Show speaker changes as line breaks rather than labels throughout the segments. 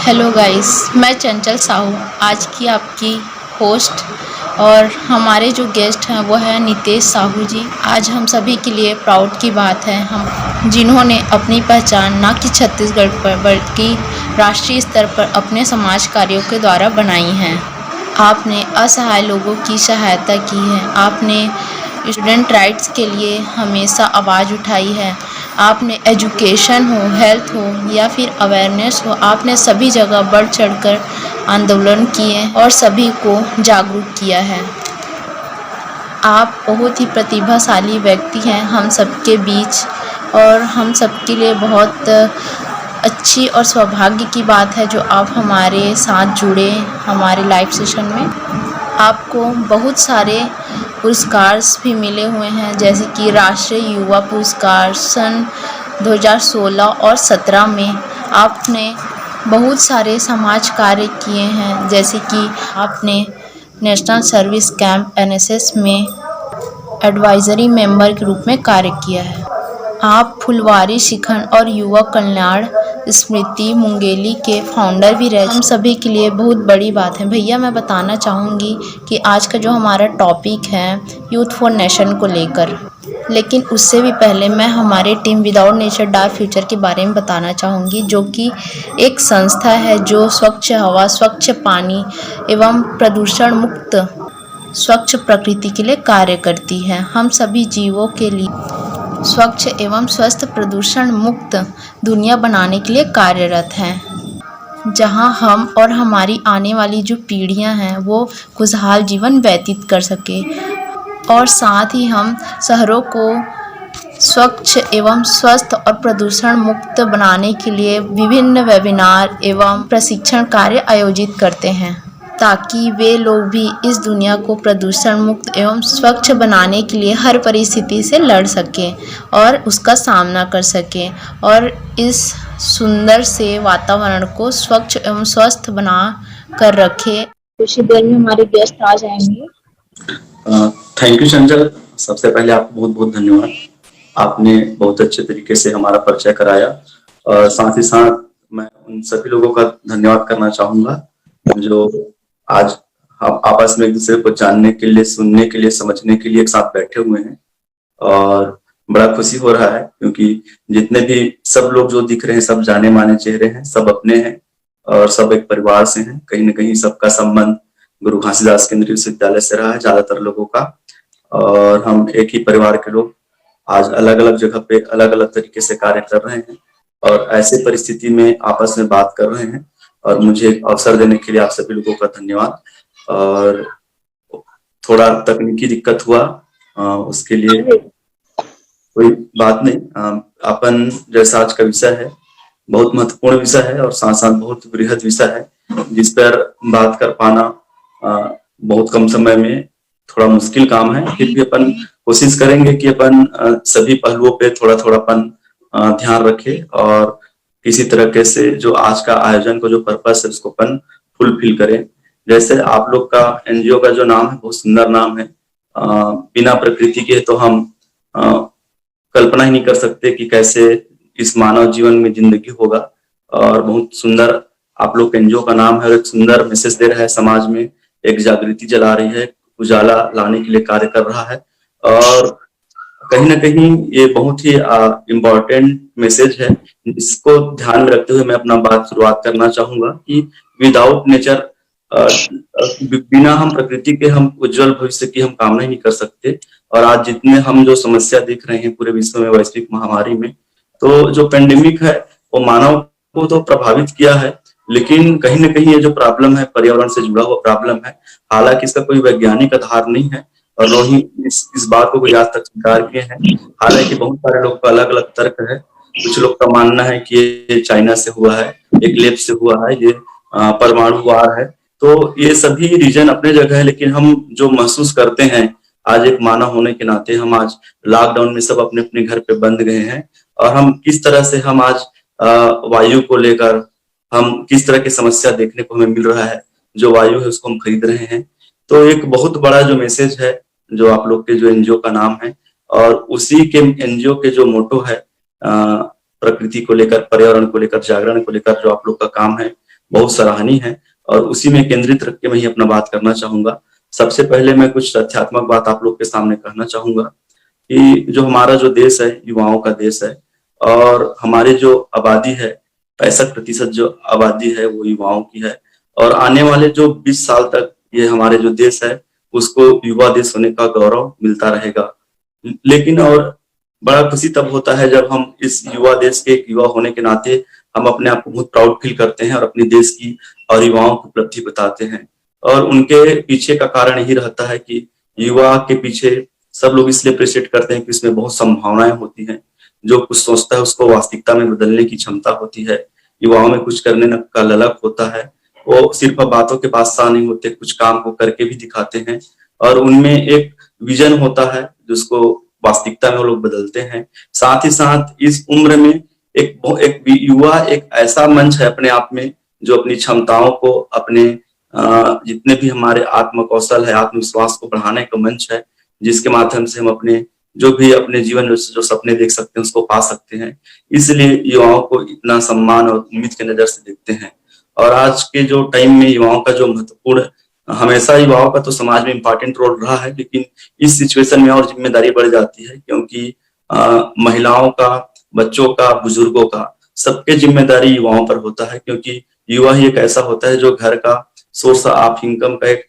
Hello guys, मैं चंचल साहू आज की आपकी होस्ट। और हमारे जो गेस्ट हैं वो है नितेश साहू जी। आज हम सभी के लिए प्राउड की बात है हम जिन्होंने अपनी पहचान न कि छत्तीसगढ़ पर बल्कि राष्ट्रीय स्तर पर अपने समाज कार्यों के द्वारा बनाई हैं। आपने असहाय लोगों की सहायता की है, आपने स्टूडेंट राइट्स के लिए हमेशा आवाज़ उठाई है, आपने एजुकेशन हो, हेल्थ हो या फिर अवेयरनेस हो, आपने सभी जगह बढ़ चढ़कर आंदोलन किए और सभी को जागरूक किया है। आप बहुत ही प्रतिभाशाली व्यक्ति हैं हम सबके बीच, और हम सबके लिए बहुत अच्छी और सौभाग्य की बात है जो आप हमारे साथ जुड़े हमारे लाइव सेशन में। आपको बहुत सारे पुरस्कार भी मिले हुए हैं, जैसे कि राष्ट्रीय युवा पुरस्कार सन 2016 और 17 में। आपने बहुत सारे समाज कार्य किए हैं, जैसे कि आपने नेशनल सर्विस कैंप एनएसएस में एडवाइजरी मेंबर के रूप में कार्य किया है। आप फुलवारी शिखंड और युवा कल्याण स्मृति मुंगेली के फाउंडर भी रहे। हम सभी के लिए बहुत बड़ी बात है। भैया, मैं बताना चाहूँगी कि आज का जो हमारा टॉपिक है यूथ फॉर नेशन को लेकर, लेकिन उससे भी पहले मैं हमारे team without nature dark future के बारे में बताना चाहूँगी, जो कि एक संस्था है जो स्वच्छ हवा, स्वच्छ पानी एवं प्रदूषण मुक्त स्वच्छ प्रकृति के लिए कार्य करती है। हम सभी जीवों के लिए स्वच्छ एवं स्वस्थ प्रदूषण मुक्त दुनिया बनाने के लिए कार्यरत हैं, जहां हम और हमारी आने वाली जो पीढ़ियां हैं वो खुशहाल जीवन व्यतीत कर सके। और साथ ही हम शहरों को स्वच्छ एवं स्वस्थ और प्रदूषण मुक्त बनाने के लिए विभिन्न वेबिनार एवं प्रशिक्षण कार्य आयोजित करते हैं, ताकि वे लोग भी इस दुनिया को प्रदूषण मुक्त एवं स्वच्छ बनाने के लिए हर परिस्थिति से लड़ सकें और उसका सामना कर सकें, और इस सुंदर से वातावरण को स्वच्छ एवं स्वस्थ बना कर रखें। कुछ ही देर में हमारे गेस्ट आ जाएंगे।
थैंक यू चंचल। सबसे पहले आपको बहुत बहुत धन्यवाद। आपने बहुत अच्छे तरीके से हमारा परिचय कराया, और साथ ही साथ मैं उन सभी लोगों का धन्यवाद करना चाहूंगा जो आज हम आपस में एक दूसरे को जानने के लिए, सुनने के लिए, समझने के लिए एक साथ बैठे हुए हैं। और बड़ा खुशी हो रहा है क्योंकि जितने भी सब लोग जो दिख रहे हैं सब जाने माने चेहरे हैं, सब अपने हैं और सब एक परिवार से हैं। कहीं न कहीं सबका संबंध गुरु घासीदास केंद्रीय विश्वविद्यालय से रहा है ज्यादातर लोगों का, और हम एक ही परिवार के लोग आज अलग अलग जगह पे अलग अलग तरीके से कार्य कर रहे हैं और ऐसे परिस्थिति में आपस में बात कर रहे हैं। और मुझे एक अवसर देने के लिए आप सभी लोगों का धन्यवाद। और थोड़ा तकनीकी दिक्कत हुआ, उसके लिए कोई बात नहीं। अपन जैसा आज का विषय है बहुत महत्वपूर्ण विषय है और साथ साथ बहुत बृहद विषय है, जिस पर बात कर पाना बहुत कम समय में थोड़ा मुश्किल काम है। फिर भी अपन कोशिश करेंगे कि अपन सभी पहलुओं पे थोड़ा थोड़ा अपन ध्यान रखें और किसी तरीके से जो आज का आयोजन का जो पर्पस है उसको अपन फुलफिल करें। जैसे आप लोग का एनजीओ का जो नाम है बहुत सुंदर नाम है, बिना प्रकृति के तो हम कल्पना ही नहीं कर सकते कि कैसे इस मानव जीवन में जिंदगी होगा। और बहुत सुंदर आप लोग एनजीओ का नाम है और एक सुंदर मैसेज दे रहा है, समाज में एक जागृति जला रही है, उजाला लाने के लिए कार्य कर रहा है। और कहीं ना कहीं ये बहुत ही इम्पोर्टेंट मैसेज है, जिसको ध्यान में रखते हुए मैं अपना बात शुरुआत करना चाहूंगा कि विदाउट नेचर, बिना हम प्रकृति के हम उज्जवल भविष्य की हम कामना ही नहीं कर सकते। और आज जितने हम जो समस्या देख रहे हैं पूरे विश्व में वैश्विक महामारी में, तो जो पेंडेमिक है वो मानव को तो प्रभावित किया है, लेकिन कहीं ना कहीं ये जो प्रॉब्लम है पर्यावरण से जुड़ा हुआ प्रॉब्लम है। हालांकि इसका कोई वैज्ञानिक आधार नहीं है और न ही इस बात को कोई आज तक स्वीकार किए हैं। हालांकि बहुत सारे लोग का अलग अलग तर्क है। कुछ लोग का मानना है कि ये चाइना से हुआ है, एक लैब से हुआ है, ये परमाणु वार है। तो ये सभी रीजन अपने जगह है, लेकिन हम जो महसूस करते हैं आज एक मानव होने के नाते, हम आज लॉकडाउन में सब अपने अपने घर पे बंद गए हैं और हम किस तरह से हम आज वायु को लेकर हम किस तरह की समस्या देखने को हमें मिल रहा है, जो वायु है उसको हम खरीद रहे हैं। तो एक बहुत बड़ा जो मैसेज है जो आप लोग के जो एनजीओ का नाम है और उसी के एनजीओ के जो मोटो है, प्रकृति को लेकर, पर्यावरण को लेकर, जागरण को लेकर जो आप लोग का काम है बहुत सराहनीय है, और उसी में केंद्रित रख के मैं ही अपना बात करना चाहूंगा। सबसे पहले मैं कुछ तथ्यात्मक बात आप लोग के सामने कहना चाहूंगा कि जो हमारा जो देश है युवाओं का देश है, और हमारी जो आबादी है 65% जो आबादी है वो युवाओं की है, और आने वाले जो 20 साल तक ये हमारे जो देश है उसको युवा देश होने का गौरव मिलता रहेगा। लेकिन और बड़ा खुशी तब होता है जब हम इस युवा देश के एक युवा होने के नाते हम अपने आप को बहुत प्राउड फील करते हैं और अपने देश की और युवाओं की उपलब्धि बताते हैं। और उनके पीछे का कारण यही रहता है कि युवा के पीछे सब लोग इसलिए अप्रिशिएट करते हैं कि इसमें बहुत संभावनाएं होती हैं। जो कुछ सोचता है उसको वास्तविकता में बदलने की क्षमता होती है। युवाओं में कुछ करने का ललक होता है। वो सिर्फ बातों के बादशाह नहीं होते, कुछ काम को करके भी दिखाते हैं, और उनमें एक विजन होता है जिसको वास्तविकता में वो लोग बदलते हैं। साथ ही साथ इस उम्र में एक युवा एक ऐसा मंच है अपने आप में जो अपनी क्षमताओं को, अपने जितने भी हमारे आत्म कौशल है, आत्मविश्वास को बढ़ाने का मंच है, जिसके माध्यम से हम अपने जो भी अपने जीवन में जो सपने देख सकते हैं उसको पा सकते हैं। इसलिए युवाओं को इतना सम्मान और उम्मीद की नजर से देखते हैं। और आज के जो टाइम में युवाओं का जो महत्वपूर्ण, हमेशा युवाओं का तो समाज में इंपॉर्टेंट रोल रहा है, लेकिन इस सिचुएशन में और जिम्मेदारी बढ़ जाती है, क्योंकि महिलाओं का, बच्चों का, बुजुर्गों का, सबके जिम्मेदारी युवाओं पर होता है। क्योंकि युवा ही एक ऐसा होता है जो घर का सोर्स ऑफ इनकम का एक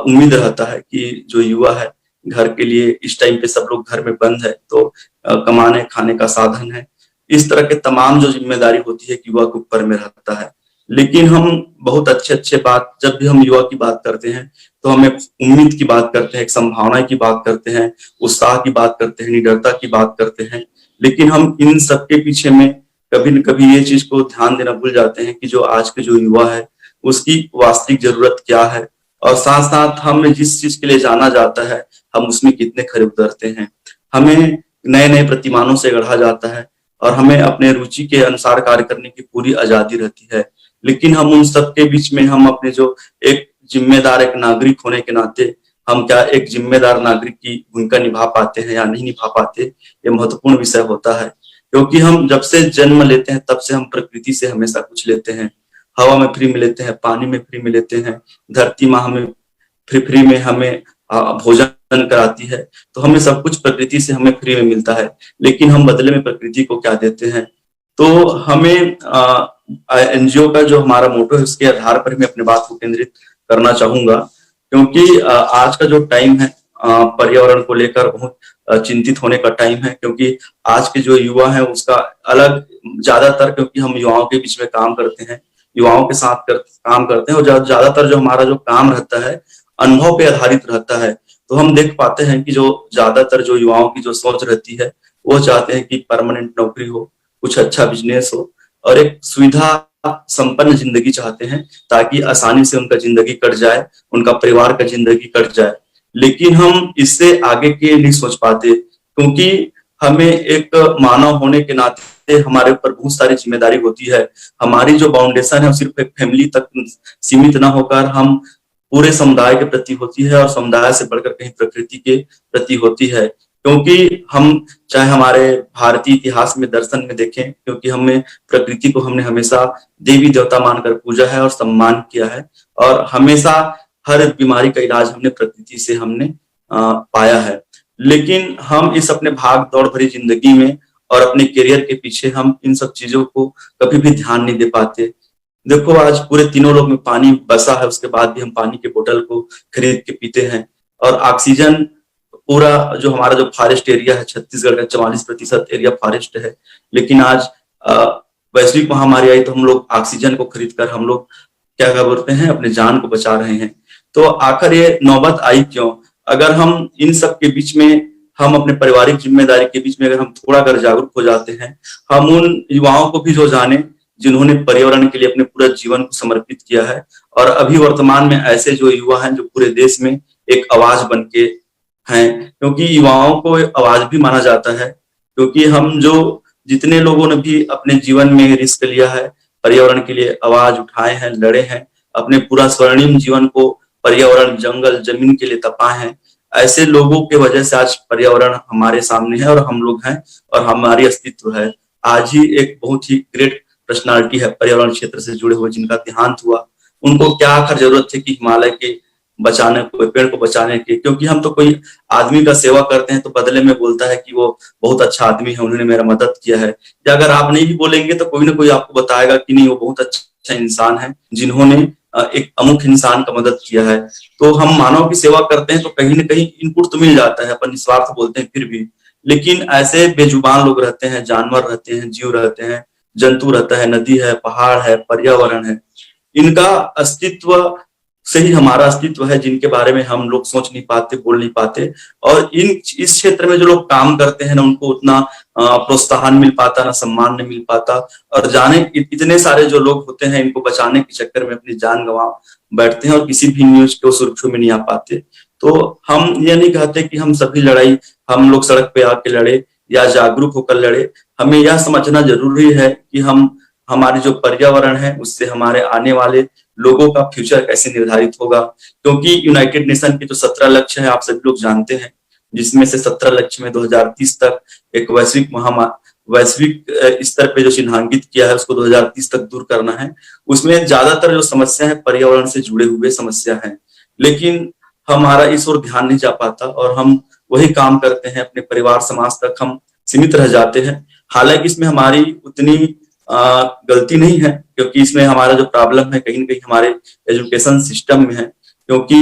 उम्मीद रहता है कि जो युवा है घर के लिए, इस टाइम पे सब लोग घर में बंद है तो कमाने खाने का साधन है। इस तरह के तमाम जो जिम्मेदारी होती है युवा के ऊपर में रहता है। लेकिन हम बहुत अच्छे बात, जब भी हम युवा की बात करते हैं तो हम एक उम्मीद की बात करते हैं, एक संभावना की बात करते हैं, उत्साह की बात करते हैं, निडरता की बात करते हैं। लेकिन हम इन सबके पीछे में कभी न कभी ये चीज को ध्यान देना भूल जाते हैं कि जो आज के जो युवा है उसकी वास्तविक जरूरत क्या है, और साथ साथ हमें जिस चीज के लिए जाना जाता है हम उसमें कितने खरे उतरते हैं। हमें नए नए प्रतिमानों से गढ़ा जाता है और हमें अपने रुचि के अनुसार कार्य करने की पूरी आजादी रहती है। लेकिन हम उन सबके बीच में हम अपने जो एक जिम्मेदार एक नागरिक होने के नाते हम क्या एक जिम्मेदार नागरिक की भूमिका निभा पाते हैं या नहीं निभा पाते, ये महत्वपूर्ण विषय होता है। क्योंकि हम जब से जन्म लेते हैं तब से हम प्रकृति से हमेशा कुछ लेते हैं। हवा में फ्री में लेते हैं, पानी में फ्री में लेते हैं, धरती माँ हमें फ्री में हमें भोजन कराती है, तो हमें सब कुछ प्रकृति से हमें फ्री में मिलता है। लेकिन हम बदले में प्रकृति को क्या देते हैं? तो हमें एनजीओ का जो हमारा मोटो है उसके आधार पर मैं अपनी बात को केंद्रित करना चाहूंगा। क्योंकि आज का जो टाइम है पर्यावरण को लेकर बहुत चिंतित होने का टाइम है। क्योंकि आज के जो युवा है उसका अलग ज्यादातर, क्योंकि हम युवाओं के बीच में काम करते हैं, युवाओं के साथ काम करते हैं, और ज्यादातर जो हमारा जो काम रहता है अनुभव पे आधारित रहता है। तो हम देख पाते हैं कि जो ज्यादातर जो युवाओं की जो सोच रहती है वो चाहते हैं कि परमानेंट नौकरी हो, कुछ अच्छा बिजनेस हो, और एक सुविधा संपन्न जिंदगी चाहते हैं ताकि आसानी से उनका जिंदगी कट जाए, उनका परिवार का जिंदगी कट जाए। लेकिन हम इससे आगे के नहीं सोच पाते, क्योंकि हमें एक मानव होने के नाते हमारे ऊपर बहुत सारी जिम्मेदारी होती है। हमारी जो बाउंडेशन है वो सिर्फ एक फैमिली तक सीमित ना होकर हम पूरे समुदाय के प्रति होती है, और समुदाय से बढ़कर कहीं प्रकृति के प्रति होती है। क्योंकि हम चाहे हमारे भारतीय इतिहास में, दर्शन में देखें, क्योंकि हमें प्रकृति को हमने हमेशा देवी देवता मानकर पूजा है और सम्मान किया है, और हमेशा हर बीमारी का इलाज हमने प्रकृति से हमने पाया है। लेकिन हम इस अपने भाग दौड़ भरी जिंदगी में और अपने करियर के पीछे हम इन सब चीजों को कभी भी ध्यान नहीं दे पाते। देखो आज पूरे तीनों लोग में पानी बसा है, उसके बाद भी हम पानी के बोतल को खरीद के पीते हैं। और ऑक्सीजन, पूरा जो हमारा जो फॉरेस्ट एरिया है, छत्तीसगढ़ का 44% एरिया फॉरेस्ट है, लेकिन आज वैश्विक महामारी आई तो हम लोग ऑक्सीजन को खरीद कर हम लोग क्या बोलते हैं, अपने जान को बचा रहे हैं। तो आखिर ये नौबत आई क्यों? अगर हम इन सब के बीच में, हम अपने पारिवारिक जिम्मेदारी के बीच में अगर हम थोड़ा अगर जागरूक हो जाते हैं, हम उन युवाओं को भी जो जाने जिन्होंने पर्यावरण के लिए अपने पूरा जीवन को समर्पित किया है, और अभी वर्तमान में ऐसे जो युवा हैं जो पूरे देश में एक आवाज बन के हैं। क्योंकि युवाओं को आवाज भी माना जाता है, क्योंकि हम जो जितने लोगों ने भी अपने जीवन में रिस्क लिया है, पर्यावरण के लिए आवाज उठाए हैं, लड़े हैं, अपने पूरा स्वर्णिम जीवन को पर्यावरण, जंगल, जमीन के लिए तपाए हैं, ऐसे लोगों के वजह से आज पर्यावरण हमारे सामने है और हम लोग हैं और हमारी अस्तित्व है। आज ही एक बहुत ही ग्रेट पर्सनालिटी है पर्यावरण क्षेत्र से जुड़े हुए जिनका देहांत हुआ। उनको क्या आखिर जरूरत थी कि हिमालय के बचाने को, पेड़ को बचाने की, क्योंकि हम तो कोई आदमी का सेवा करते हैं तो बदले में बोलता है कि वो बहुत अच्छा आदमी है, उन्होंने मेरा मदद किया है। या अगर आप नहीं भी बोलेंगे तो कोई ना कोई आपको बताएगा कि नहीं वो बहुत अच्छा इंसान है जिन्होंने एक अमुक इंसान का मदद किया है। तो हम मानव की सेवा करते हैं तो कहीं ना कहीं इनपुट तो मिल जाता है, अपन निस्वार्थ बोलते हैं फिर भी। लेकिन ऐसे बेजुबान लोग रहते हैं, जानवर रहते हैं, जीव रहते हैं, जंतु रहता है, नदी है, पहाड़ है, पर्यावरण है, इनका अस्तित्व से ही हमारा अस्तित्व है, जिनके बारे में हम लोग सोच नहीं पाते, बोल नहीं पाते। और इस क्षेत्र में जो लोग काम करते हैं ना, उनको उतना प्रोत्साहन मिल पाता, ना सम्मान नहीं मिल पाता। और जाने इतने सारे जो लोग होते हैं, इनको बचाने के चक्कर में अपनी जान गंवा बैठते हैं और किसी भी न्यूज के सुर्खियों में नहीं आ पाते। तो हम ये नहीं कहते कि हम सभी लड़ाई हम लोग सड़क पे आके लड़े या जागरूक होकर लड़े। हमें यह समझना जरूरी है कि हम हमारी जो पर्यावरण है उससे हमारे आने वाले लोगों का फ्यूचर कैसे निर्धारित होगा। क्योंकि यूनाइटेड नेशन के जो 17 लक्ष्य है आप सभी लोग जानते हैं, जिसमें से 17 लक्ष्य में 2030 तक एक वैश्विक स्तर पे जो चिन्हांकित किया है उसको 2030 तक दूर करना है। उसमें ज्यादातर जो समस्या है पर्यावरण से जुड़े हुए समस्या है, लेकिन हमारा इस ओर ध्यान नहीं जा पाता और हम वही काम करते हैं, अपने परिवार समाज तक हम सीमित रह जाते हैं। हालांकि इसमें हमारी उतनी गलती नहीं है, क्योंकि इसमें हमारा जो प्रॉब्लम है कहीं ना कहीं हमारे एजुकेशन सिस्टम में है। क्योंकि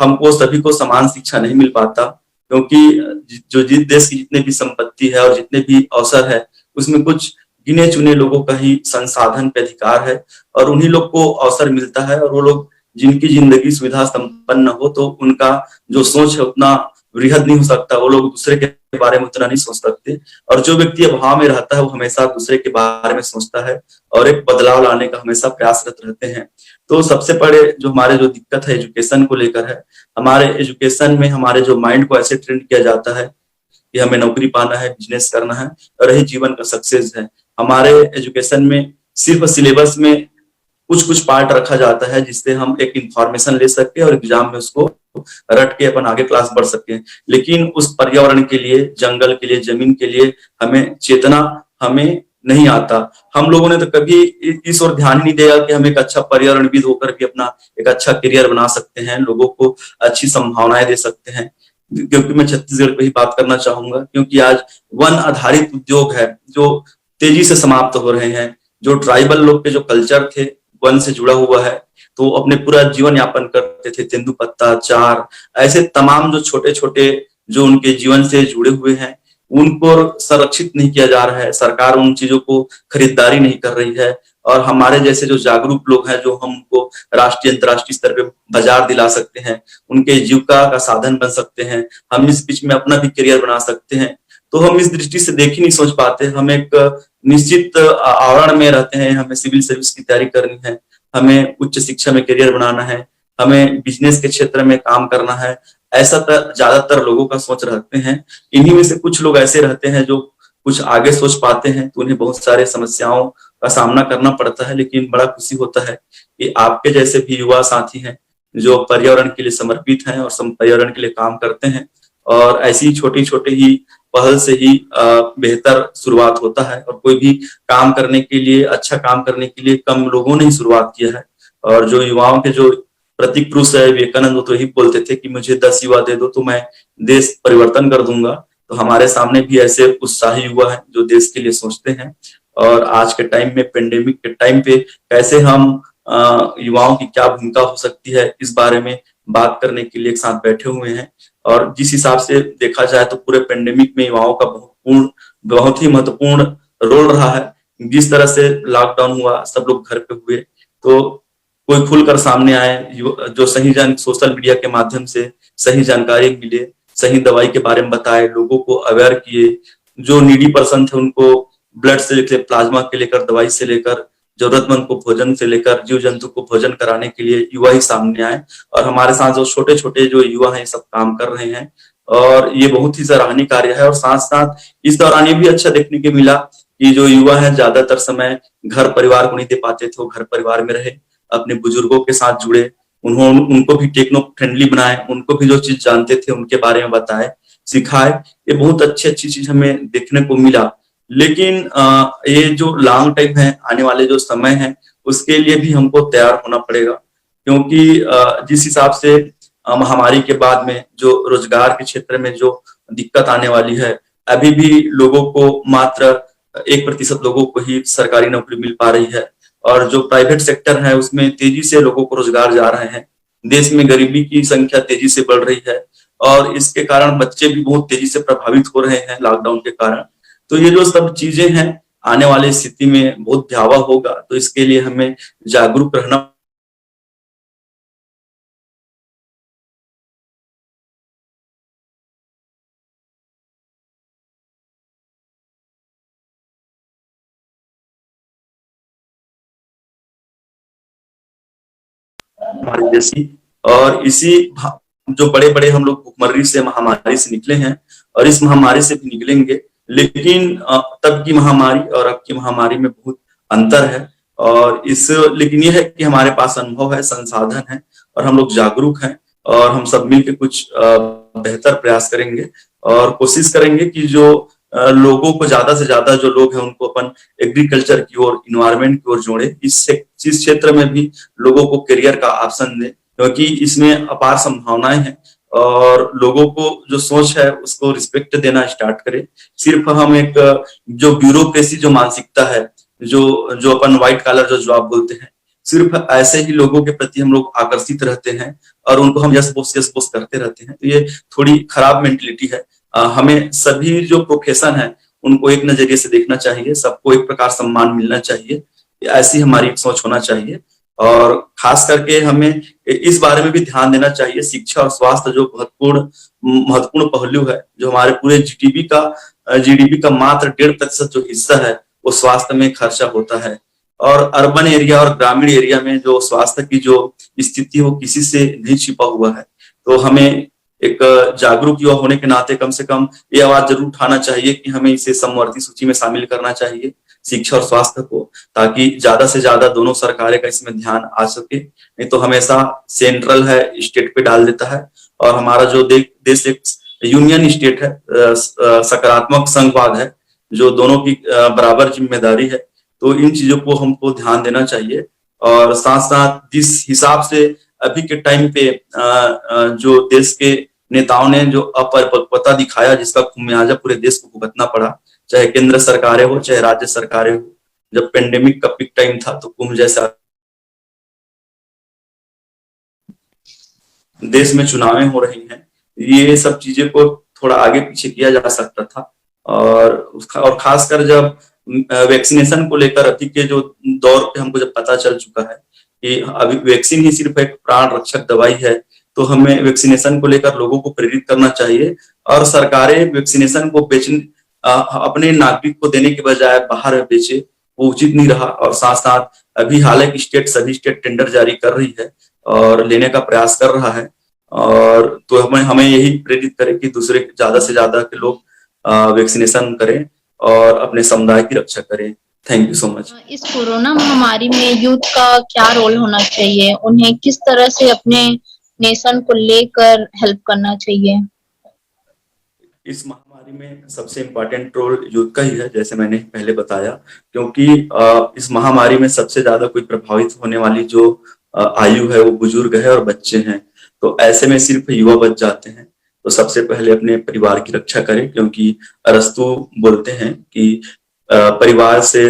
हमको सभी को समान शिक्षा नहीं मिल पाता, क्योंकि जो जिस देश की जितने भी संपत्ति है और जितने भी अवसर है उसमें कुछ गिने चुने लोगों का ही संसाधन पे अधिकार है और उन्हीं लोग को अवसर मिलता है। और वो लोग जिनकी जिंदगी सुविधा संपन्न हो तो उनका जो सोच है उतना वृहद नहीं हो सकता, वो लोग दूसरे के बारे में उतना नहीं सोच सकते। और जो व्यक्ति अभाव में रहता है वो हमेशा दूसरे के बारे में सोचता है और एक बदलाव लाने का हमेशा प्रयासरत रहते हैं। तो सबसे बड़े जो हमारे जो दिक्कत है एजुकेशन को लेकर है। हमारे एजुकेशन में हमारे जो माइंड को ऐसे ट्रेंड किया जाता है कि हमें नौकरी पाना है, बिजनेस करना है और यही जीवन का सक्सेस है। हमारे एजुकेशन में सिर्फ सिलेबस में कुछ कुछ पार्ट रखा जाता है जिससे हम एक इंफॉर्मेशन ले सके और एग्जाम में उसको रट के अपन आगे क्लास बढ़ सके। लेकिन उस पर्यावरण के लिए, जंगल के लिए, जमीन के लिए हमें चेतना हमें नहीं आता। हम लोगों ने तो कभी इस ओर ध्यान ही नहीं दिया कि हम एक अच्छा पर्यावरणविद होकर भी अपना एक अच्छा करियर बना सकते हैं, लोगों को अच्छी संभावनाएं दे सकते हैं। क्योंकि मैं छत्तीसगढ़ पे ही बात करना चाहूंगा, क्योंकि आज वन आधारित उद्योग है जो तेजी से समाप्त हो रहे हैं। जो ट्राइबल लोग के जो कल्चर थे वन से जुड़ा हुआ है, तो अपने पूरा जीवन यापन करते थे, तेंदुपत्ता, चार, ऐसे तमाम जो छोटे छोटे जो उनके जीवन से जुड़े हुए हैं उनको संरक्षित नहीं किया जा रहा है। सरकार उन चीजों को खरीदारी नहीं कर रही है और हमारे जैसे जो जागरूक लोग हैं जो हमको राष्ट्रीय अंतर्राष्ट्रीय स्तर पे बाजार दिला सकते हैं, उनके जीविका का साधन बन सकते हैं, हम इस बीच में अपना भी करियर बना सकते हैं। तो हम इस दृष्टि से देख ही नहीं सोच पाते। हम एक निश्चित आवरण में रहते हैं, हमें सिविल सर्विस की तैयारी करनी है, हमें उच्च शिक्षा में करियर बनाना है, हमें बिजनेस के क्षेत्र में काम करना है, ऐसा ज्यादातर लोगों का सोच रहते हैं। इन्हीं में से कुछ लोग ऐसे रहते हैं जो कुछ आगे सोच पाते हैं, तो उन्हें बहुत सारे समस्याओं का सामना करना पड़ता है। लेकिन बड़ा खुशी होता है कि आपके जैसे भी युवा साथी हैं जो पर्यावरण के लिए समर्पित हैं और पर्यावरण के लिए काम करते हैं। और ऐसी छोटी छोटी ही पहल से ही बेहतर शुरुआत होता है। और कोई भी काम करने के लिए, अच्छा काम करने के लिए कम लोगों ने ही शुरुआत किया है। और जो युवाओं के जो प्रतीक पुरुष है विवेकानंद, वो तो यही बोलते थे कि मुझे 10 युवा दे दो तो मैं देश परिवर्तन कर दूंगा। तो हमारे सामने भी ऐसे उत्साही युवा हैं जो देश के लिए सोचते हैं। और आज के टाइम में, पेंडेमिक के टाइम पे कैसे हम युवाओं की क्या भूमिका हो सकती है इस बारे में बात करने के लिए एक साथ बैठे हुए हैं। और जिस हिसाब से देखा जाए तो पूरे पेंडेमिक में युवाओं का बहुत ही महत्वपूर्ण रोल रहा है। जिस तरह से लॉकडाउन हुआ, सब लोग घर पे हुए, तो कोई खुलकर सामने आए, जो सही सोशल मीडिया के माध्यम से सही जानकारी मिले, सही दवाई के बारे में बताए, लोगों को अवेयर किए। जो नीडी पर्सन थे उनको ब्लड से लेकर, प्लाज्मा के लेकर, दवाई से लेकर, जरूरतमंद को भोजन से लेकर, जीव जंतु को भोजन कराने के लिए युवा ही सामने आए। और हमारे साथ जो छोटे छोटे जो युवा हैं सब काम कर रहे हैं और ये बहुत ही सराहनीय कार्य है। और साथ साथ इस दौरान ये भी अच्छा देखने को मिला कि जो युवा है ज्यादातर समय घर परिवार को नहीं दे पाते थे, वो घर परिवार में रहे, अपने बुजुर्गों के साथ जुड़े, उनको भी टेक्नो फ्रेंडली बनाए, उनको भी जो चीज जानते थे उनके बारे में बताए, सिखाए। ये बहुत अच्छी अच्छी चीज हमें देखने को मिला। लेकिन ये जो लॉन्ग टाइम है, आने वाले जो समय है, उसके लिए भी हमको तैयार होना पड़ेगा, क्योंकि जिस हिसाब से महामारी के बाद में जो रोजगार के क्षेत्र में जो दिक्कत आने वाली है, अभी भी लोगों को मात्र 1% लोगों को ही सरकारी नौकरी मिल पा रही है, और जो प्राइवेट सेक्टर है उसमें तेजी से लोगों को रोजगार जा रहे हैं। देश में गरीबी की संख्या तेजी से बढ़ रही है, और इसके कारण बच्चे भी बहुत तेजी से प्रभावित हो रहे हैं लॉकडाउन के कारण। तो ये जो सब चीजें हैं, आने वाली स्थिति में बहुत भयावह होगा, तो इसके लिए हमें जागरूक रहना। हमारी जैसी, और इसी जो बड़े बड़े हम लोग भुखमरी से, महामारी से निकले हैं, और इस महामारी से भी निकलेंगे, लेकिन तब की महामारी और अब की महामारी में बहुत अंतर है। और इस लेकिन यह है कि हमारे पास अनुभव है, संसाधन है, और हम लोग जागरूक हैं, और हम सब मिलकर कुछ बेहतर प्रयास करेंगे, और कोशिश करेंगे कि जो लोगों को, ज्यादा से ज्यादा जो लोग हैं उनको अपन एग्रीकल्चर की ओर, इन्वायरमेंट की ओर जोड़े। इस क्षेत्र में भी लोगों को करियर का ऑप्शन दे, क्योंकि इसमें अपार संभावनाएं हैं, और लोगों को जो सोच है उसको रिस्पेक्ट देना स्टार्ट करें। सिर्फ हम एक जो ब्यूरोक्रेसी, जो मानसिकता है, जो जो अपन व्हाइट कॉलर जो जॉब बोलते हैं, सिर्फ ऐसे ही लोगों के प्रति हम लोग आकर्षित रहते हैं, और उनको हम यस बोस करते रहते हैं, तो ये थोड़ी खराब मेंटेलिटी है। हमें सभी जो प्रोफेशन है उनको एक नजरिए से देखना चाहिए, सबको एक प्रकार सम्मान मिलना चाहिए, ऐसी हमारी सोच होना चाहिए। और खास करके हमें इस बारे में भी ध्यान देना चाहिए, शिक्षा और स्वास्थ्य जो महत्वपूर्ण पहलू है, जो हमारे पूरे जीडीपी का मात्र 1.5% जो हिस्सा है वो स्वास्थ्य में खर्चा होता है। और अर्बन एरिया और ग्रामीण एरिया में जो स्वास्थ्य की जो स्थिति वो किसी से नहीं छिपा हुआ है। तो हमें एक जागरूक युवा होने के नाते कम से कम ये आवाज जरूर उठाना चाहिए कि हमें इसे समवर्ती सूची में शामिल करना चाहिए, शिक्षा और स्वास्थ्य को, ताकि ज्यादा से ज्यादा दोनों सरकारें का इसमें ध्यान आ सके। नहीं तो हमेशा सेंट्रल है स्टेट पे डाल देता है, और हमारा जो देश एक यूनियन स्टेट है, सकारात्मक संघवाद है, जो दोनों की बराबर जिम्मेदारी है। तो इन चीजों को हमको ध्यान देना चाहिए, और साथ साथ जिस हिसाब से अभी के टाइम पे जो देश के नेताओं ने जो अपरिपक्वता दिखाया, जिसका खामियाजा पूरे देश को भुगतना पड़ा, चाहे केंद्र सरकारें हो चाहे राज्य सरकारें हो। जब पेंडेमिक का पीक टाइम था तो कुंभ जैसा देश में चुनावें हो रही हैं, ये सब चीजें को थोड़ा आगे पीछे किया जा सकता था। और खासकर जब वैक्सीनेशन को लेकर अभी के जो दौर पे हमको जब पता चल चुका है कि अभी वैक्सीन ही सिर्फ एक प्राण रक्षक दवाई है, तो हमें वैक्सीनेशन को लेकर लोगों को प्रेरित करना चाहिए, और सरकारें वैक्सीनेशन को अपने नागरिक को देने के बजाय बाहर बेचे, वो उचित नहीं रहा। और साथ साथ अभी हालांकि सभी स्टेट टेंडर जारी कर रही है और लेने का प्रयास कर रहा है, और तो हमें यही प्रेरित करें कि दूसरे ज्यादा से ज्यादा के लोग वैक्सीनेशन करें और अपने समुदाय की रक्षा करें। Thank you so much.
इस कोरोना महामारी में यूथ का क्या रोल होना चाहिए? उन्हें किस तरह से अपने नेशन को लेकर हेल्प करना चाहिए?
इस महामारी में सबसे इम्पोर्टेंट रोल यूथ का ही है, जैसे मैंने पहले बताया, क्योंकि इस महामारी में सबसे ज्यादा कोई प्रभावित होने वाली जो आयु है वो बुजुर्ग है और बच्चे हैं। तो ऐसे में सिर्फ युवा बच जाते हैं। तो सबसे पहले अपने परिवार की रक्षा करें, क्योंकि अरस्तु बोलते हैं कि परिवार से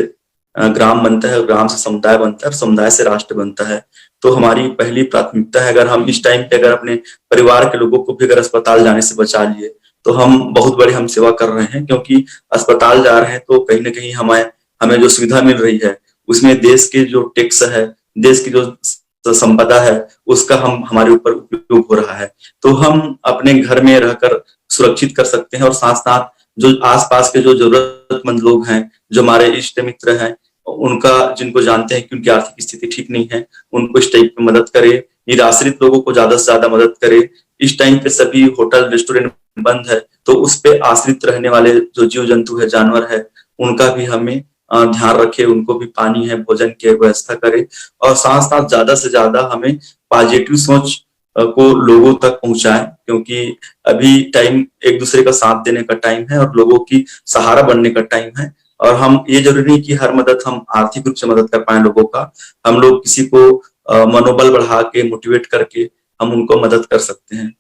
ग्राम बनता है, ग्राम से समुदाय बनता है, समुदाय से राष्ट्र बनता है। तो हमारी पहली प्राथमिकता है, अगर हम इस टाइम पे अगर अपने परिवार के लोगों को भी अगर अस्पताल जाने से बचा लिए तो हम बहुत बड़े हम सेवा कर रहे हैं, क्योंकि अस्पताल जा रहे हैं तो कहीं ना कहीं हमें जो सुविधा मिल रही है उसमें देश के जो टैक्स है, देश की जो संपदा है, उसका हमारे ऊपर उपयोग हो रहा है। तो हम अपने घर में रहकर सुरक्षित कर सकते हैं, और साथ साथ जो आसपास के जो जरूरतमंद लोग हैं, जो हमारे इष्ट मित्र हैं, उनका जिनको जानते हैं कि उनकी आर्थिक स्थिति ठीक नहीं है, उनको इस टाइप की मदद करे। निराश्रित लोगों को ज्यादा से ज्यादा मदद करे। इस टाइम पे सभी होटल रेस्टोरेंट बंद है, तो उस पे आश्रित रहने वाले जो जीव जंतु है, जानवर है, उनका भी हमें ध्यान रखे, उनको भी पानी है, भोजन की व्यवस्था करे। और साथ साथ ज्यादा से ज्यादा हमें पॉजिटिव सोच को लोगों तक पहुंचाएं, क्योंकि अभी टाइम एक दूसरे का साथ देने का टाइम है और लोगों की सहारा बनने का टाइम है। और हम ये जरूरी नहीं कि हर मदद हम आर्थिक रूप से मदद कर पाए लोगों का, हम लोग किसी को मनोबल बढ़ा के मोटिवेट करके हम उनको मदद कर सकते हैं,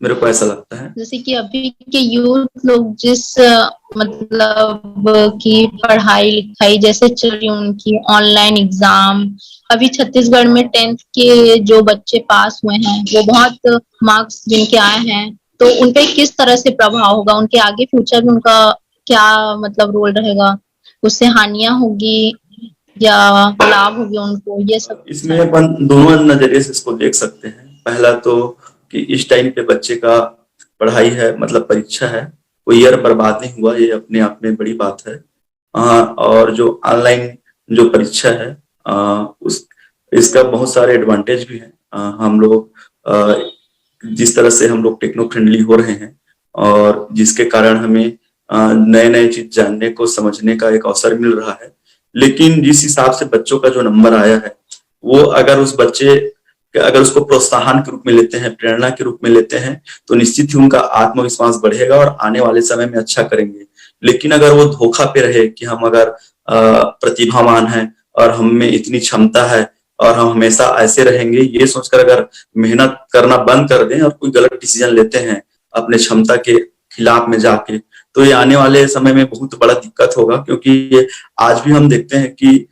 मेरे को ऐसा लगता है।
जैसे कि अभी के यूथ लोग जिस मतलब की पढ़ाई लिखाई जैसे चल रही उनकी ऑनलाइन एग्जाम, अभी छत्तीसगढ़ में 10th के जो बच्चे पास हुए हैं वो बहुत मार्क्स जिनके आए हैं, तो उनपे किस तरह से प्रभाव होगा, उनके आगे फ्यूचर में उनका क्या मतलब रोल रहेगा, उससे हानियां होगी या लाभ होगी उनको, ये सब।
इसमें अपन दोनों नजरिए से इसको देख सकते हैं। पहला तो कि इस टाइम पे बच्चे का पढ़ाई है, मतलब परीक्षा है, कोई ईयर बर्बाद नहीं हुआ, ये अपने आप में बड़ी बात है। और जो ऑनलाइन जो परीक्षा है उस इसका बहुत सारे एडवांटेज भी हैं। हम लोग जिस तरह से हम लोग टेक्नो फ्रेंडली हो रहे हैं और जिसके कारण हमें नए नए चीज जानने को समझने का एक अवसर मिल रहा है, लेकिन जिस हिसाब से बच्चों का जो नंबर आया है वो अगर उसको प्रोत्साहन के रूप में लेते हैं, प्रेरणा के रूप में लेते हैं, तो निश्चित ही उनका आत्मविश्वास बढ़ेगा और आने वाले समय में अच्छा करेंगे। लेकिन अगर वो धोखा पे रहे कि हम अगर प्रतिभावान हैं और हम में इतनी क्षमता है और हम हमेशा ऐसे रहेंगे, ये सोचकर अगर मेहनत करना बंद कर दें और कोई गलत डिसीजन लेते हैं अपने क्षमता के खिलाफ में जाके, तो ये आने वाले समय में बहुत बड़ा दिक्कत होगा। क्योंकि आज भी हम देखते हैं कि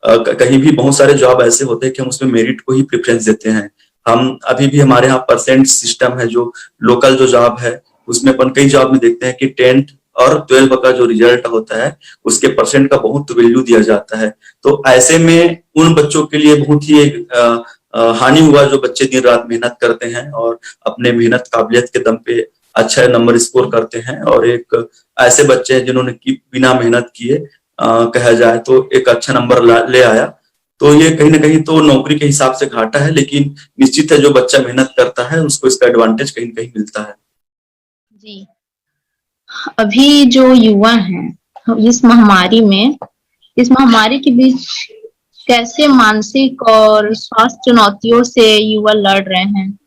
कहीं भी बहुत सारे जॉब ऐसे होते हैं कि हम उसमें मेरिट को ही प्रेफरेंस देते हैं। हम अभी भी हमारे यहाँ परसेंट सिस्टम है, जो लोकल जो जॉब है उसमें अपन कई जॉब में देखते हैं कि 10th और 12th का जो रिजल्ट होता है उसके परसेंट का बहुत वैल्यू दिया जाता है। तो ऐसे में उन बच्चों के लिए बहुत ही एक हानि हुआ जो बच्चे दिन रात मेहनत करते हैं और अपने मेहनत काबिलियत के दम पे अच्छा नंबर स्कोर करते हैं, और एक ऐसे बच्चे हैं जिन्होंने बिना मेहनत किए कहा जाए तो एक अच्छा नंबर ले आया। तो ये कहीं ना कहीं तो नौकरी के हिसाब से घाटा है, लेकिन निश्चित है जो बच्चा मेहनत करता है उसको इसका एडवांटेज कहीं ना कहीं मिलता है।
जी, अभी जो युवा हैं इस महामारी के बीच कैसे मानसिक और स्वास्थ्य चुनौतियों से युवा लड़ रहे हैं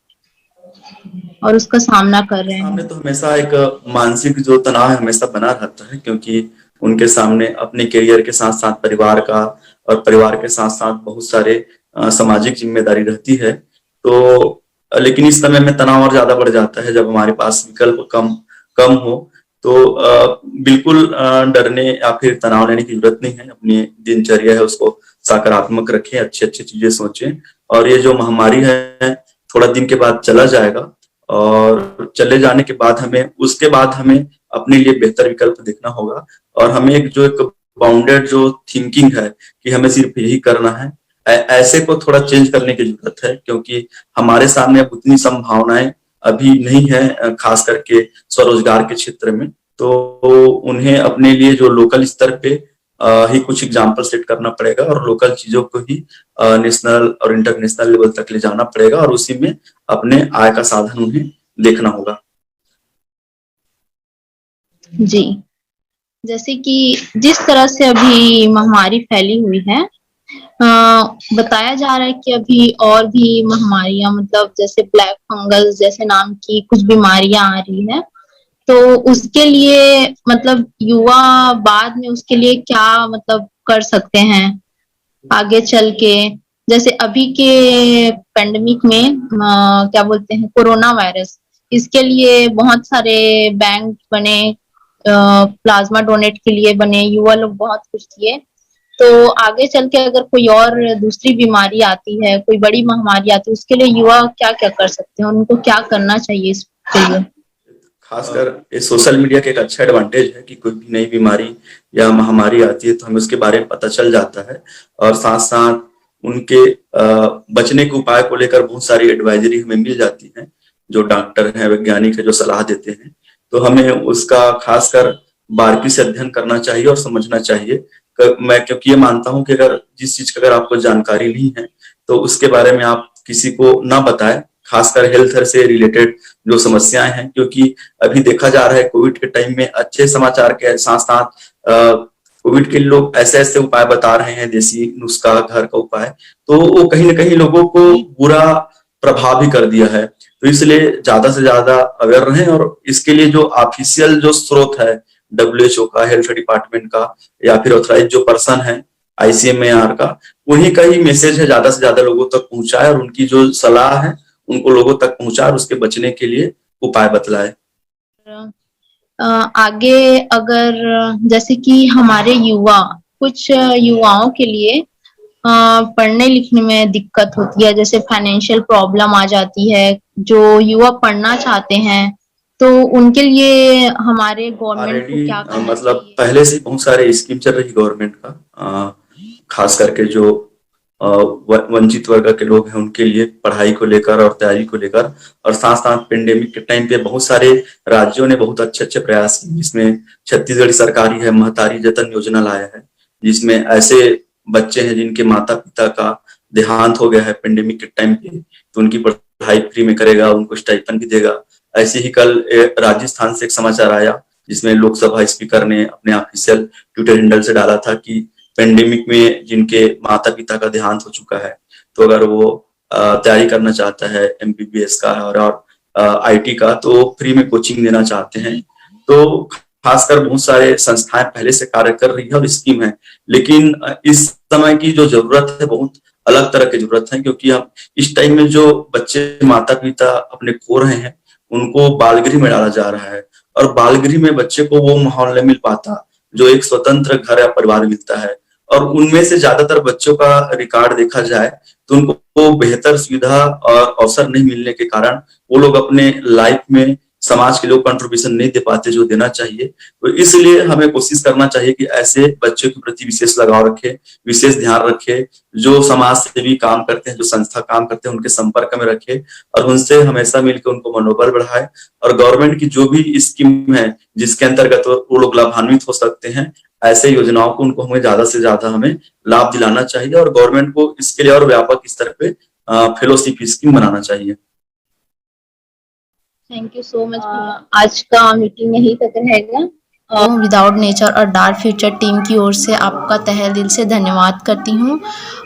और उसका सामना कर रहे
सामने
हैं।
तो हमेशा एक मानसिक जो तनाव है हमेशा बना रहता है, क्योंकि उनके सामने अपने करियर के साथ साथ परिवार का और परिवार के साथ साथ बहुत सारे सामाजिक जिम्मेदारी रहती है। तो लेकिन इस समय में तनाव और ज्यादा बढ़ जाता है जब हमारे पास विकल्प कम कम हो। तो बिल्कुल डरने या फिर तनाव लेने की जरूरत नहीं है। अपनी दिनचर्या है उसको सकारात्मक रखें, अच्छी अच्छी चीजें सोचें, और ये जो महामारी है थोड़ा दिन के बाद चला जाएगा, और चले जाने के बाद उसके बाद हमें अपने लिए बेहतर विकल्प देखना होगा। और हमें एक बाउंडेड जो थिंकिंग है कि हमें सिर्फ यही करना है, ऐसे को थोड़ा चेंज करने की जरूरत है, क्योंकि हमारे सामने अब उतनी संभावनाएं अभी नहीं है, खास करके स्वरोजगार के क्षेत्र में। तो उन्हें अपने लिए जो लोकल स्तर पे ही कुछ एग्जाम्पल सेट करना पड़ेगा और लोकल चीजों को ही नेशनल और इंटरनेशनल लेवल तक ले जाना पड़ेगा, और उसी में अपने आय का साधन उन्हें देखना होगा।
जी, जैसे कि जिस तरह से अभी महामारी फैली हुई है, बताया जा रहा है कि अभी और भी महामारियां मतलब जैसे ब्लैक फंगस जैसे नाम की कुछ बीमारियां आ रही है, तो उसके लिए मतलब युवा बाद में उसके लिए क्या मतलब कर सकते हैं आगे चल के। जैसे अभी के पेंडेमिक में क्या बोलते हैं कोरोना वायरस, इसके लिए बहुत सारे बैंक बने, प्लाज्मा डोनेट के लिए बने, युवा लोग बहुत कुछ किए। तो आगे चल के अगर कोई और दूसरी बीमारी आती है, कोई बड़ी महामारी आती है, उसके लिए युवा क्या क्या कर सकते हैं, उनको क्या करना चाहिए इसके लिए।
खासकर ये सोशल मीडिया का एक अच्छा एडवांटेज है कि कोई भी नई बीमारी या महामारी आती है तो हमें उसके बारे में पता चल जाता है, और साथ साथ उनके बचने के उपाय को लेकर बहुत सारी एडवाइजरी हमें मिल जाती है, जो डॉक्टर हैं, वैज्ञानिक है, जो सलाह देते हैं। तो हमें उसका खासकर बारीकी से अध्ययन करना चाहिए और समझना चाहिए। मैं क्योंकि ये मानता हूं कि अगर जिस चीज की अगर आपको जानकारी नहीं है तो उसके बारे में आप किसी को ना बताएं, खासकर हेल्थ से रिलेटेड जो समस्याएं हैं। क्योंकि अभी देखा जा रहा है कोविड के टाइम में अच्छे समाचार के साथ साथ कोविड के लोग ऐसे ऐसे उपाय बता रहे हैं, देसी नुस्खा, घर का उपाय, तो वो कहीं ना कहीं लोगों को बुरा प्रभाव भी कर दिया है। तो इसलिए ज्यादा से ज्यादा अवेयर रहें, और इसके लिए जो ऑफिशियल जो स्रोत है WHO का, हेल्थ डिपार्टमेंट का, या फिर ऑथराइज जो पर्सन है ICMAR का, उन्हीं का ही मैसेज है ज्यादा से ज्यादा लोगों तक पहुंचाए और उनकी जो सलाह है उनको लोगों तक पहुंचाए और उसके बचने के लिए उपाय बतलाए।
आगे अगर जैसे कि हमारे युवा, कुछ युवाओं के लिए पढ़ने लिखने में दिक्कत होती है, जैसे फाइनेंशियल प्रॉब्लम आ जाती है, जो युवा पढ़ना चाहते हैं, तो उनके लिए हमारे गवर्नमेंट को
ऑलरेडी
क्या करना
मतलब
चाहिए?
पहले से बहुत सारे स्कीम चल रही गवर्नमेंट का, खास करके जो वंचित वर्ग के लोग हैं उनके लिए पढ़ाई को लेकर और तैयारी को लेकर, और साथ साथ पेंडेमिक के टाइम पे बहुत सारे राज्यों ने बहुत अच्छे अच्छे प्रयास किए, जिसमें छत्तीसगढ़ सरकारी है महतारी जतन योजना लाया है, जिसमें ऐसे बच्चे हैं जिनके माता पिता का देहांत हो गया है पेंडेमिक के टाइम पे, तो उनकी पढ़ाई फ्री में करेगा, उनको स्टाइपेंड भी देगा। ऐसे ही कल राजस्थान से एक समाचार आया जिसमें लोकसभा स्पीकर ने अपने ऑफिशियल ट्विटर हैंडल से डाला था कि पेंडेमिक में जिनके माता पिता का देहांत हो चुका है, तो अगर वो तैयारी करना चाहता है MBBS का और IT का, तो फ्री में कोचिंग देना चाहते हैं। तो खासकर बहुत सारे संस्थाएं पहले से कार्य कर रही है और स्कीम है, लेकिन इस समय की जो जरूरत है बहुत अलग तरह की जरूरत है, क्योंकि हम इस टाइम में जो बच्चे माता पिता अपने खो रहे हैं उनको बाल गृह में डाला जा रहा है, और बाल गृह में बच्चे को वो माहौल नहीं मिल पाता जो एक स्वतंत्र घर या परिवार मिलता है, और उनमें से ज्यादातर बच्चों का रिकॉर्ड देखा जाए तो उनको बेहतर सुविधा और अवसर नहीं मिलने के कारण वो लोग अपने लाइफ में समाज के लिए कंट्रीब्यूशन नहीं दे पाते जो देना चाहिए। तो इसलिए हमें कोशिश करना चाहिए कि ऐसे बच्चों के प्रति विशेष लगाव रखे, विशेष ध्यान रखे, जो समाज सेवी काम करते हैं, जो संस्था काम करते हैं उनके संपर्क में रखे और उनसे हमेशा मिलकर उनको मनोबल बढ़ाए, और गवर्नमेंट की जो भी स्कीम है जिसके अंतर्गत वो लोग लाभान्वित हो सकते हैं, ऐसे योजनाओं को उनको हमें ज्यादा से ज्यादा हमें लाभ दिलाना चाहिए, और गवर्नमेंट को इसके लिए और व्यापक स्तर पे फेलोशिप स्कीम बनाना चाहिए।
Thank you so much. आज का मीटिंग यहीं तक रहेगा। विदाउट नेचर और डार्क फ्यूचर टीम की ओर से आपका तहे दिल से धन्यवाद करती हूँ,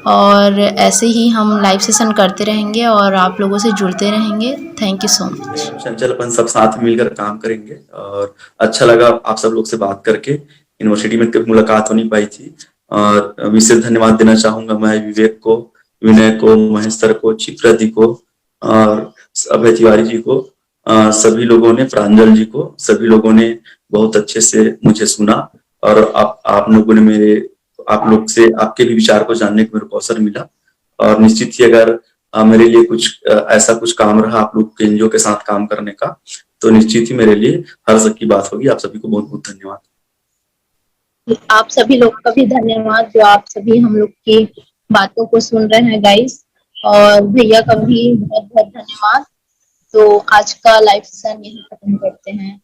और ऐसे ही हम लाइव सेशन करते रहेंगे और आप लोगों से जुड़ते रहेंगे। Thank you so much.
चंचल, अपन सब साथ में मिलकर काम करेंगे, और अच्छा लगा आप सब लोग से बात करके। यूनिवर्सिटी में कभी मुलाकात हो नहीं पाई थी, और विशेष धन्यवाद देना चाहूंगा मैं विवेक को, विनय को, महेश सर को, चित्रदी को और अभय तिवारी जी को, सभी लोगों ने, प्रांजल जी को, सभी लोगों ने बहुत अच्छे से मुझे सुना, और आप लोगों ने आप लोग से आपके भी विचार को जानने का मेरे को अवसर मिला, और निश्चित ही अगर मेरे लिए कुछ ऐसा कुछ काम रहा आप लोग के एनजीओ के साथ काम करने का, तो निश्चित ही मेरे लिए हर्ष की बात होगी। आप सभी को बहुत बहुत धन्यवाद।
आप सभी लोग का भी धन्यवाद जो आप सभी हम लोग की बातों को सुन रहे हैं गाइस, और भैया का भी बहुत बहुत धन्यवाद। तो आज का लाइव सेशन यहीं खत्म करते हैं।